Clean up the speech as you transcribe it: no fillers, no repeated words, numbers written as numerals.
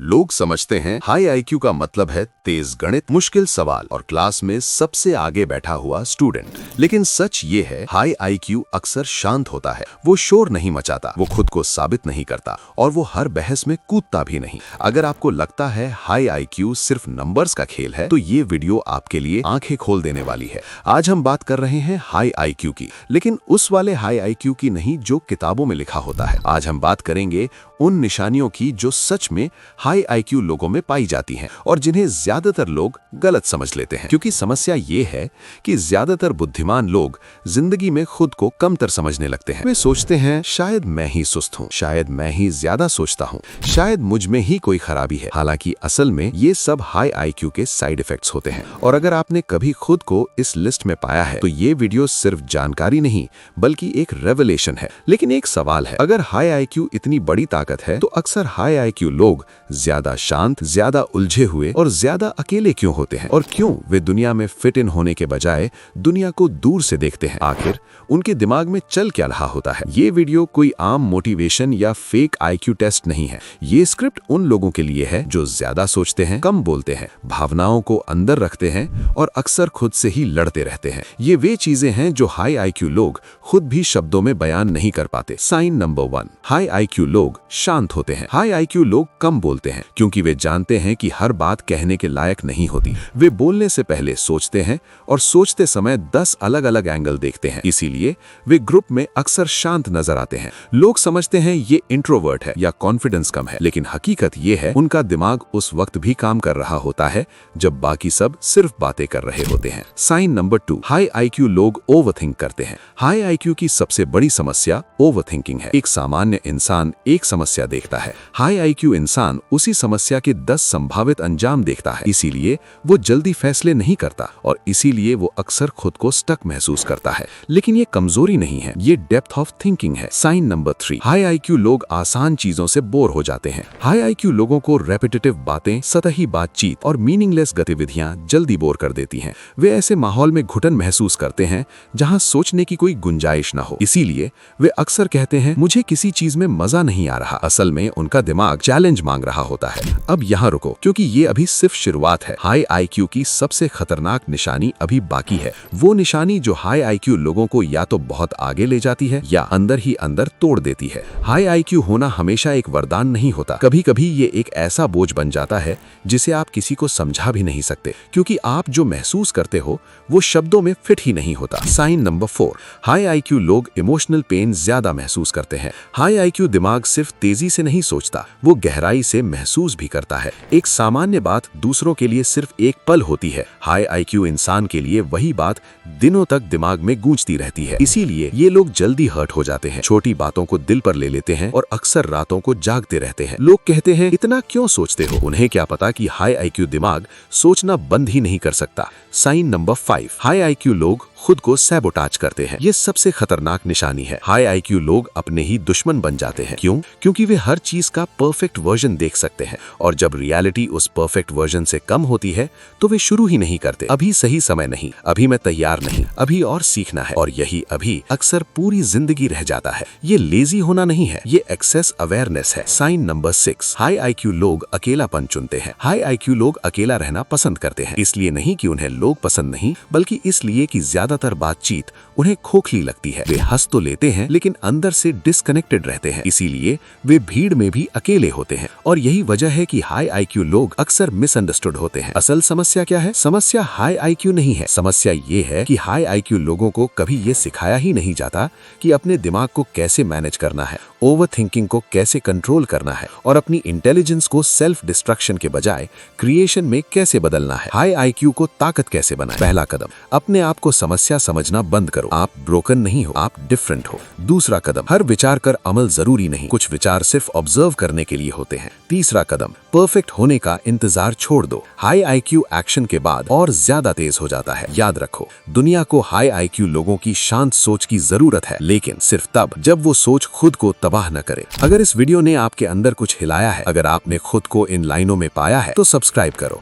लोग समझते हैं हाई आईक्यू का मतलब है तेज गणित, मुश्किल सवाल और क्लास में सबसे आगे बैठा हुआ स्टूडेंट। लेकिन सच ये है, हाई आईक्यू अक्सर शांत होता है। वो शोर नहीं मचाता, वो खुद को साबित नहीं करता और वो हर बहस में कूदता भी नहीं। अगर आपको लगता है हाई आईक्यू सिर्फ नंबर्स का खेल है, तो ये वीडियो आपके लिए आंखें खोल देने वाली है। आज हम बात कर रहे हैं हाई आईक्यू की, लेकिन उस वाले हाई आईक्यू की नहीं जो किताबों में लिखा होता है। आज हम बात करेंगे उन निशानियों की जो सच में हाई आईक्यू लोगों में पाई जाती हैं और जिन्हें ज्यादातर लोग गलत समझ लेते हैं। क्योंकि समस्या ये है कि ज्यादातर बुद्धिमान लोग जिंदगी में खुद को कमतर समझने लगते हैं। वे सोचते हैं शायद मैं ही सुस्त हूँ, शायद मैं ही ज्यादा सोचता हूँ, शायद मुझ में ही कोई खराबी है। हालांकि असल में ये सब हाई आईक्यू के साइड इफेक्ट्स होते हैं। और अगर आपने कभी खुद को इस लिस्ट में पाया है तो ये वीडियो सिर्फ जानकारी नहीं बल्कि एक रेवलेशन है। लेकिन एक सवाल है, अगर हाई आईक्यू इतनी बड़ी ताकत है तो अक्सर हाई आईक्यू लोग ज्यादा शांत, ज्यादा उलझे हुए और ज्यादा अकेले क्यों होते हैं? और क्यों वे दुनिया में फिट इन होने के बजाय दुनिया को दूर से देखते हैं? आखिर उनके दिमाग में चल क्या रहा होता है? ये वीडियो कोई आम मोटिवेशन या फेक आईक्यू टेस्ट नहीं है। ये स्क्रिप्ट उन लोगों के लिए है जो ज्यादा सोचते हैं, कम बोलते हैं, भावनाओं को अंदर रखते हैं और अक्सर खुद से ही लड़ते रहते हैं। ये वे चीजें हैं जो हाई आईक्यू लोग खुद भी शब्दों में बयान नहीं कर पाते। साइन नंबर 1, हाई आईक्यू लोग शांत होते हैं। हाई आईक्यू लोग कम बोलते हैं क्योंकि वे जानते हैं कि हर बात कहने के लायक नहीं होती। वे बोलने से पहले सोचते हैं और सोचते समय 10 अलग अलग एंगल देखते हैं। इसीलिए वे ग्रुप में अक्सर शांत नजर आते हैं। लोग समझते हैं ये इंट्रोवर्ट है या कॉन्फिडेंस कम है, लेकिन हकीकत ये है उनका दिमाग उस वक्त भी काम कर रहा होता है जब बाकी सब सिर्फ बातें कर रहे होते हैं। साइन नंबर 2, हाई आईक्यू लोग ओवरथिंक करते हैं। हाई आईक्यू की सबसे बड़ी समस्या ओवरथिंकिंग है। एक सामान्य इंसान एक समस्या देखता है, हाई आईक्यू इंसान उसी समस्या के 10 संभावित अंजाम देखता है। इसीलिए वो जल्दी फैसले नहीं करता और इसीलिए वो अक्सर खुद को स्टक महसूस करता है। लेकिन ये कमजोरी नहीं है, ये डेप्थ ऑफ थिंकिंग है। साइन नंबर 3, हाई आईक्यू लोग आसान चीजों से बोर हो जाते हैं। हाई आईक्यू लोगों को रेपिटेटिव बातें, सतही बातचीत और मीनिंगलेस गतिविधियां जल्दी बोर कर देती हैं। वे ऐसे माहौल में घुटन महसूस करते हैं जहां सोचने की कोई गुंजाइश न हो। इसीलिए वे अक्सर कहते हैं मुझे किसी चीज में मजा नहीं आ रहा। असल में उनका दिमाग चैलेंज मांग रहा होता है। अब यहाँ रुको, क्योंकि ये अभी सिर्फ शुरुआत है। हाई आईक्यू की सबसे खतरनाक निशानी अभी बाकी है। वो निशानी जो हाई आईक्यू लोगों को या तो बहुत आगे ले जाती है या अंदर ही अंदर तोड़ देती है। हाई आईक्यू होना हमेशा एक वरदान नहीं होता। कभी कभी ये एक ऐसा बोझ बन जाता है जिसे आप किसी को समझा भी नहीं सकते, क्योंकि आप जो महसूस करते हो वो शब्दों में फिट ही नहीं होता। साइन नंबर 4, हाई आईक्यू लोग इमोशनल पेन ज्यादा महसूस करते हैं। हाई आईक्यू दिमाग सिर्फ तेजी से नहीं सोचता, वो गहराई से महसूस भी करता है। एक सामान्य बात दूसरों के लिए सिर्फ एक पल होती है, हाई आईक्यू इंसान के लिए वही बात दिनों तक दिमाग में गूंजती रहती है। इसीलिए ये लोग जल्दी हर्ट हो जाते हैं, छोटी बातों को दिल पर ले लेते हैं और अक्सर रातों को जागते रहते हैं। लोग कहते हैं इतना क्यों सोचते हो? उन्हें क्या पता कि हाई आईक्यू दिमाग सोचना बंद ही नहीं कर सकता। साइन नंबर 5, हाई आईक्यू लोग खुद को सैबोटाज करते हैं। ये सबसे खतरनाक निशानी है। हाई आईक्यू लोग अपने ही दुश्मन बन जाते हैं। क्यों? क्योंकि वे हर चीज का परफेक्ट वर्जन देख सकते हैं और जब रियलिटी उस परफेक्ट वर्जन से कम होती है तो वे शुरू ही नहीं करते। अभी सही समय नहीं, अभी मैं तैयार नहीं, अभी और सीखना है। और यही अभी अक्सर पूरी जिंदगी रह जाता है। ये लेजी होना नहीं है, ये एक्सेस अवेयरनेस है। साइन नंबर 6, हाई आईक्यू लोग अकेलापन चुनते हैं। हाई आईक्यू लोग अकेला रहना पसंद करते हैं, इसलिए नहीं कि उन्हें लोग पसंद नहीं, बल्कि इसलिए कि ज्यादातर बातचीत उन्हें खोखली लगती है। वे हंस तो लेते हैं लेकिन अंदर से डिस्कनेक्टेड रहते हैं। इसीलिए वे भीड़ में भी अकेले होते हैं और यही वजह है कि हाई आईक्यू लोग अक्सर मिसअंडरस्टूड होते हैं। असल समस्या क्या है? समस्या हाई आईक्यू नहीं है। समस्या ये है कि हाई आईक्यू लोगों को कभी ये सिखाया ही नहीं जाता कि अपने दिमाग को कैसे मैनेज करना है, ओवरथिंकिंग को कैसे कंट्रोल करना है और अपनी इंटेलिजेंस को सेल्फ डिस्ट्रक्शन के बजाय क्रिएशन में कैसे बदलना है। हाई आईक्यू को ताकत कैसे बनाए? पहला कदम, अपने आप को समस्या समझना बंद करो। आप ब्रोकन नहीं हो, आप डिफरेंट हो। दूसरा कदम, हर विचार कर अमल जरूरी नहीं, कुछ विचार सिर्फ ऑब्जर्व करने के लिए होते हैं। तीसरा कदम, परफेक्ट होने का इंतजार छोड़ दो। हाई आईक्यू एक्शन के बाद और ज्यादा तेज हो जाता है। याद रखो, दुनिया को हाई आईक्यू लोगों की शांत सोच की जरूरत है, लेकिन सिर्फ तब जब वो सोच खुद को तबाह न करे। अगर इस वीडियो ने आपके अंदर कुछ हिलाया है, अगर आपने खुद को इन लाइनों में पाया है, तो सब्सक्राइब करो।